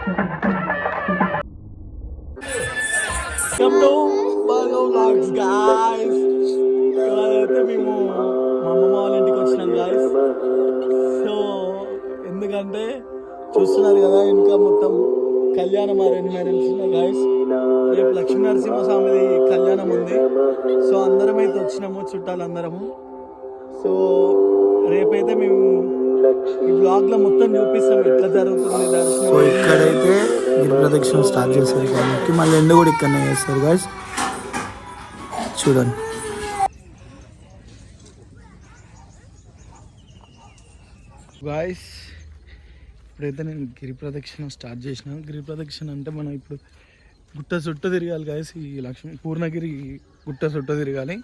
Welcome to Bhargav vlogs guys. ఇవాళైతే మేము మా అమ్మమ్మ వాళ్ళ ఇంటికి వచ్చినాం గాయ్స్. సో ఎందుకంటే చూస్తున్నారు కదా ఇంకా మొత్తం కళ్యాణం అరేంజ్మెంట్స్ ఉన్నాయి గాయ్స్. రేపు లక్ష్మీ నరసింహస్వామిది కళ్యాణం ఉంది. సో అందరం అయితే వచ్చినాము, చుట్టాలందరము. సో రేపైతే మేము ఈ బ్లాగ్ లో మొత్తం చూపిస్తాం ఎట్లా జరుగుతుంది దర్శనం. సో ఇక్కడైతే గిరి ప్రదక్షిణ స్టార్ట్ చేస్తారు కాబట్టి మళ్ళీ ఎండ కూడా ఇక్కడనే చేస్తారు గాయ్స్. చూడండి. గాయ్స్ ఇప్పుడైతే నేను గిరి ప్రదక్షిణ స్టార్ట్ చేసిన. గిరి ప్రదక్షిణ అంటే మనం ఇప్పుడు గుట్ట చుట్టూ తిరగాలి గాయస్. ఈ లక్ష్మీ పూర్ణగిరి గుట్ట చుట్టూ తిరగాలి.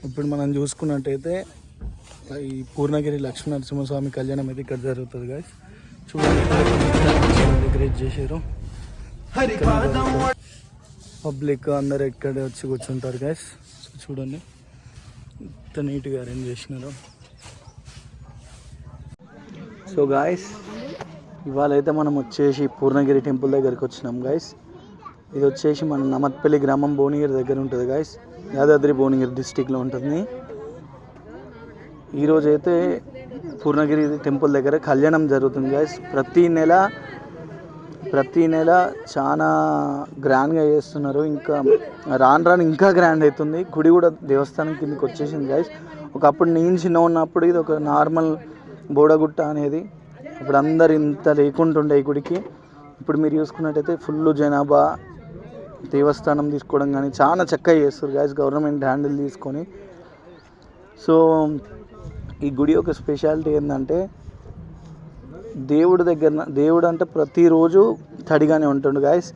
ఇప్పుడు మనం చూసుకున్నట్టయితే ఈ పూర్ణగిరి లక్ష్మీ నరసింహస్వామి కళ్యాణం అయితే ఇక్కడ జరుగుతుంది గాయస్. చూడండి డెకరేట్ చేశారు. పబ్లిక్ అందరు ఎక్కడ వచ్చి కూర్చుంటారు గాయస్. సో చూడండి ఎంత నీట్గా అరేంజ్ చేసినారు. సో గాయస్ ఇవాళ అయితే మనం వచ్చేసి పూర్ణగిరి టెంపుల్ దగ్గరికి వచ్చినాం గాయస్. ఇది వచ్చేసి మన నమత్పల్లి గ్రామం భువనగిరి దగ్గర ఉంటుంది గాయస్. యాదాద్రి భువనగిరి డిస్టిక్లో ఉంటుంది. ఈరోజు అయితే పూర్ణగిరి టెంపుల్ దగ్గర కళ్యాణం జరుగుతుంది గాయస్. ప్రతి నెల చాలా గ్రాండ్గా చేస్తున్నారు. ఇంకా రాను ఇంకా గ్రాండ్ అవుతుంది. గుడి కూడా దేవస్థానం కిందకి వచ్చేసింది గాయస్. ఒకప్పుడు నేను చిన్న ఉన్నప్పుడు ఇది ఒక నార్మల్ బోడగుట్ట అనేది. ఇప్పుడు అందరు ఇంత లేకుంటుండే ఈ గుడికి. ఇప్పుడు మీరు చూసుకున్నట్టయితే ఫుల్ జనాభా, దేవస్థానం తీసుకోవడం కానీ చాలా చక్కగా చేస్తారు గాయస్, గవర్నమెంట్ హ్యాండిల్ తీసుకొని. సో ఈ గుడి యొక్క స్పెషాలిటీ ఏంటంటే దేవుడు అంటే ప్రతిరోజు తడిగానే ఉంటుండు గాయస్.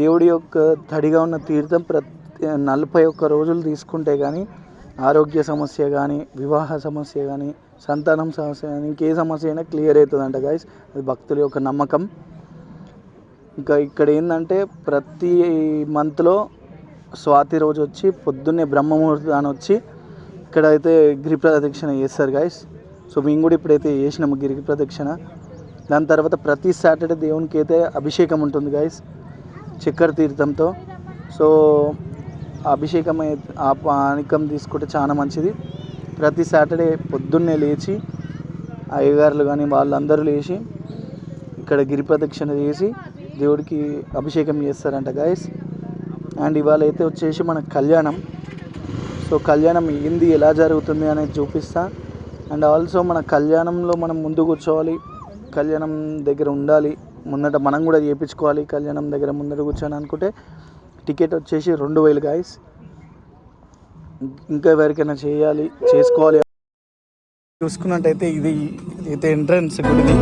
దేవుడి యొక్క తడిగా ఉన్న తీర్థం 41 రోజులు తీసుకుంటే కానీ ఆరోగ్య సమస్య కానీ, వివాహ సమస్య కానీ, సంతానం సమస్య కానీ, ఇంకే సమస్య అయినా క్లియర్ అవుతుందంట గాయస్. అది భక్తుల యొక్క నమ్మకం. ఇంకా ఇక్కడ ఏంటంటే ప్రతి మంత్లో స్వాతి రోజు వచ్చి పొద్దున్నే బ్రహ్మముహూర్తాన్ని వచ్చి ఇక్కడైతే గిరి ప్రదక్షిణ చేస్తారు గాయస్. సో మేము కూడా ఇప్పుడైతే చేసినాము గిరి ప్రదక్షిణ. దాని తర్వాత ప్రతి సాటర్డే దేవునికి అయితే అభిషేకం ఉంటుంది గాయస్ చక్కెర తీర్థంతో. సో అభిషేకం ఆ పానకం తీసుకుంటే చాలా మంచిది. ప్రతి సాటర్డే పొద్దున్నే లేచి అయ్యగారులు కానీ వాళ్ళందరూ లేచి ఇక్కడ గిరి ప్రదక్షిణ చేసి దేవుడికి అభిషేకం చేస్తారంట గాయస్. అండ్ ఇవాళ అయితే వచ్చేసి మన కళ్యాణం. సో కళ్యాణం ఏంది, ఎలా జరుగుతుంది అనేది చూపిస్తా. అండ్ ఆల్సో మన కళ్యాణంలో మనం ముందు కూర్చోవాలి, కళ్యాణం దగ్గర ఉండాలి, ముందట మనం కూడా చేయించుకోవాలి. కళ్యాణం దగ్గర ముందట కూర్చొని అనుకుంటే టికెట్ వచ్చేసి 2000 గాయస్. ఇంకా ఎవరికైనా చేసుకోవాలి చూసుకున్నట్టయితే ఇది అయితే ఎంట్రన్స్ గుడిది.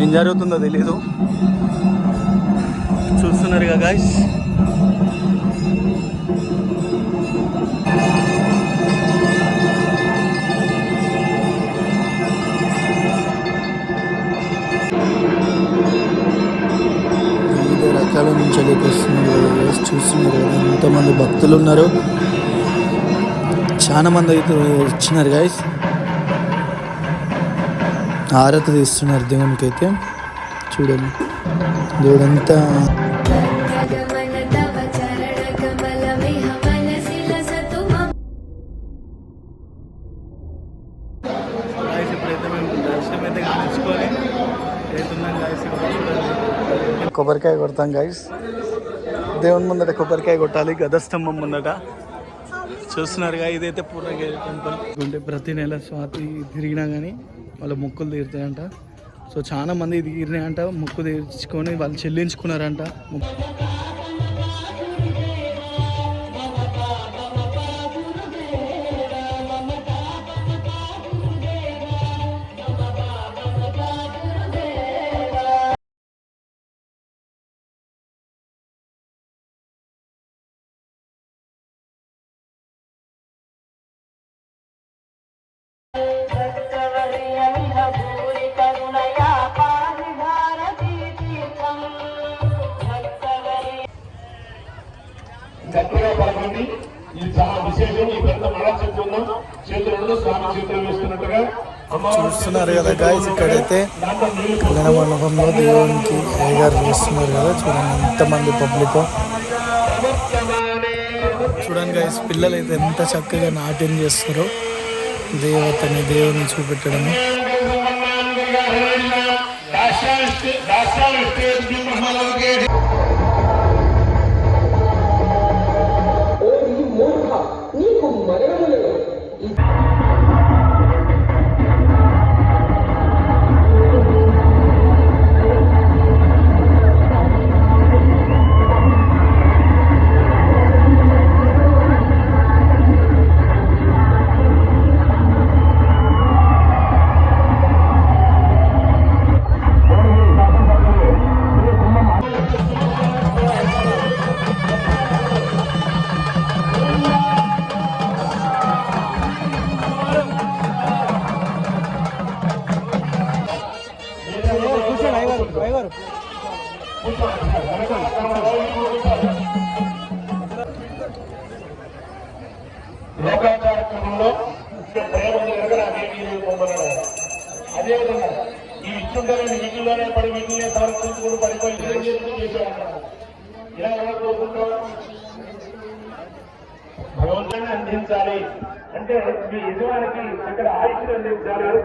ఏం జరుగుతుందో తెలీదు, చూస్తున్నారుగా గాయస్. వివిధ రకాల నుంచి వస్తున్నారు గాయస్. చూస్తున్నారు కదా ఎంతమంది భక్తులు ఉన్నారు. చాలా మంది అయితే వచ్చినారు గాయస్. హారతి తీస్తున్నారు దేవునికి అయితే. చూడండి దేవుడు అంతా కొబ్బరికాయ కొడతాం గాయస్. దేవుని ముందట కొబ్బరికాయ కొట్టాలి, గదస్తంభం ముందట. చూస్తున్నారుగా ఇదైతే పూర్ణగిరి టెంపుల్. అంటే ప్రతి నెల స్వాతి తిరిగినా కానీ వాళ్ళ మొక్కులు తీరుతాయంట. సో చాలా మంది ఇది తీరినాయంట, మొక్కు తీర్చుకొని వాళ్ళు చెల్లించుకున్నారంట. భూరి కరుణయా చూస్తున్నారు కదా గాయస్, ఇక్కడైతే కళ్యాణ మండపంలో దేవునికి అయ్యగారు చేస్తున్నారు కదా. చూడండి ఎంతమంది పబ్లిక్. చూడండి గాయస్, పిల్లలు అయితే ఎంత చక్కగా నాట్యం చేస్తారో దేవతని దేవుని చూపెట్టడము. లోకాచార క్రమంలో అదేవిధంగా ఈ ఇచ్చుంటారని వీటిల్లోనే పడి వీటినే సమర్పించుకుని పడిపోయి చేసేవాళ్ళు. ఇలా ఎవరు కోరుకుంటారు? భగవంతుని అందించాలి అంటే మీ యజమానికి ఇక్కడ ఆయుష్ని అందించాలి అని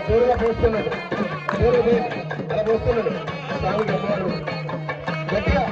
జోరుగా పోస్తున్నాడు. జోరు అలా పోస్తున్నాడు. స్వామికి అమ్మవారు గట్టిగా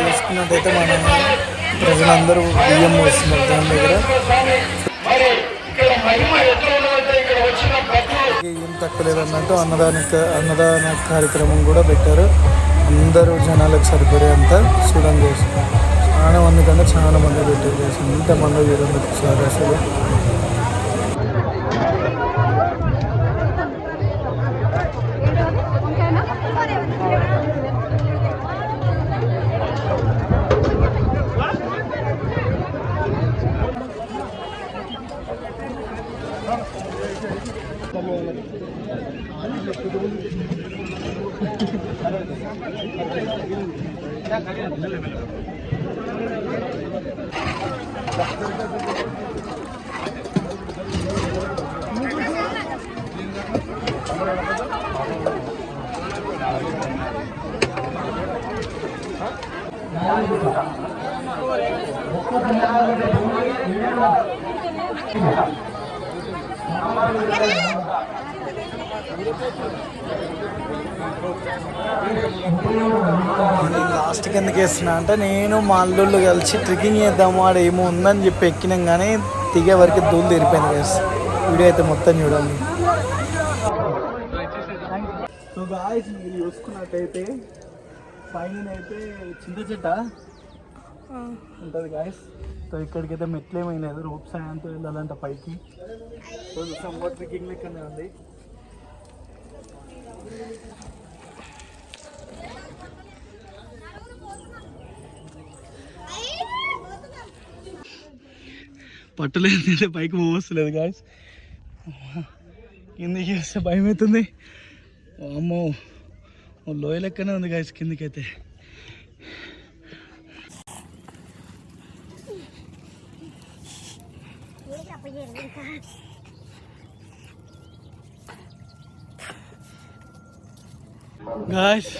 చూసుకున్నట్టయితే మన ప్రజలందరూ బియ్యం వస్తున్నారు దాని దగ్గర. ఏం తక్కువలేదు అన్నట్టు అన్నదాన కార్యక్రమం కూడా పెట్టారు. అందరూ జనాలకు సరిపడే అంతా చూడండి చేస్తున్నారు. చాలా మంది కన్నా చాలా మంది పెట్టారు. ఇంతమంది చూడండి సార్ అసలు. లాస్ట్కి ఎందుకు వేస్తున్నా అంటే నేను మా అల్లుళ్ళు కలిసి ట్రెక్కింగ్ చేద్దాము ఆడ ఏమో ఉందని చెప్పి ఎక్కినాం కానీ దిగే వరకు ధూళి తీరిపోయింది గైస్. వీడియో అయితే మొత్తం చూడండి. సో గాయ్స్ మీరు చూసుకున్నట్టయితే పైన అయితే చింత చెట్ట ఉంటుంది గాయస్. సో ఇక్కడికైతే మెట్లు ఏమైనా లేదు, రోప్ సాయంతో వెళ్ళాలంట పైకి. సో సంవట్ ట్రెక్కింగ్ లెక్కనే ఉంది. పట్టలేదు, పైకి పోవస్తలేదు గాయస్. కిందికి వస్తే భయం అవుతుంది. అమ్మో లోయ లెక్కనే ఉంది గాయస్ కిందికైతే. గాయస్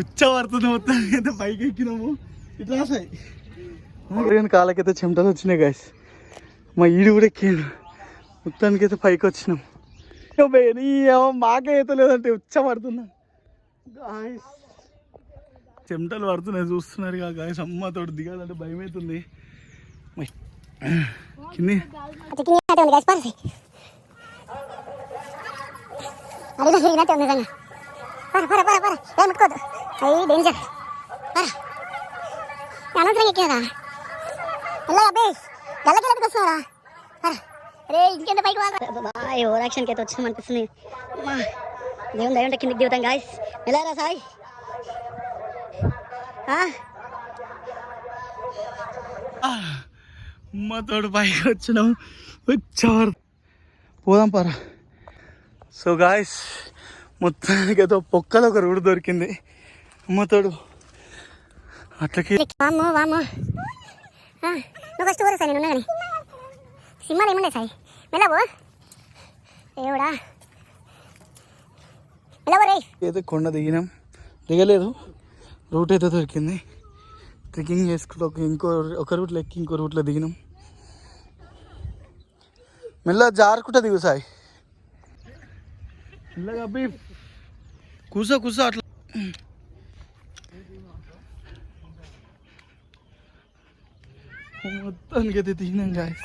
ఉచ్చ పడుతుంది మొత్తం అయితే పైకి ఎక్కినాము. ఇట్లా రాసాయి కాళ్ళకైతే చెమటలు వచ్చినాయి గాయస్. మా ఈడు కూడా ఎక్కాడు. మొత్తానికైతే పైకి వచ్చినాం. మాకే అయితే లేదంటే ఉచ్చ పడుతున్నా గాయస్. చెమటలు పడుతున్నాయి చూస్తున్నారు కదా గాయస్. అమ్మతోటి దిగాలంటే భయం అవుతుంది. కింది ఇంకెంత పైకి ఓరాక్షన్కి అయితే వచ్చినాం అనిపిస్తుంది. దేవుని దయ ఉంటే కిందికి దిగుతాం గాయస్. వెళ్ళారా సాయి? అమ్మతోడు పైకి వచ్చినాం. వచ్చారు పోదాం పారా. సో గాయస్ మొత్తానికి అయితే పొక్కలో ఒక రూడు దొరికింది. అమ్మతోడు అట్లకి వామ్మో వామ్మో నువ్వు ఫస్ట్ ఊరు సార్. నేను ఉన్నా కానీ సినిమాలు ఏముండే సాయి. మెల్లవో ఏవడా మెల్లవో రే. అయితే కొండ దిగినాం, దిగలేదు, రూట్ అయితే దొరికింది. ట్రెక్కింగ్ చేసుకుంటూ ఒక రూట్లో ఎక్కి ఇంకో రూట్లో దిగినాం. మెల్ల జారుకుంటా దిగు సాయి. మెల్లగా అబ్బి కూసో అట్లా. మొత్తానికి అయితే దిగినాం గాయస్.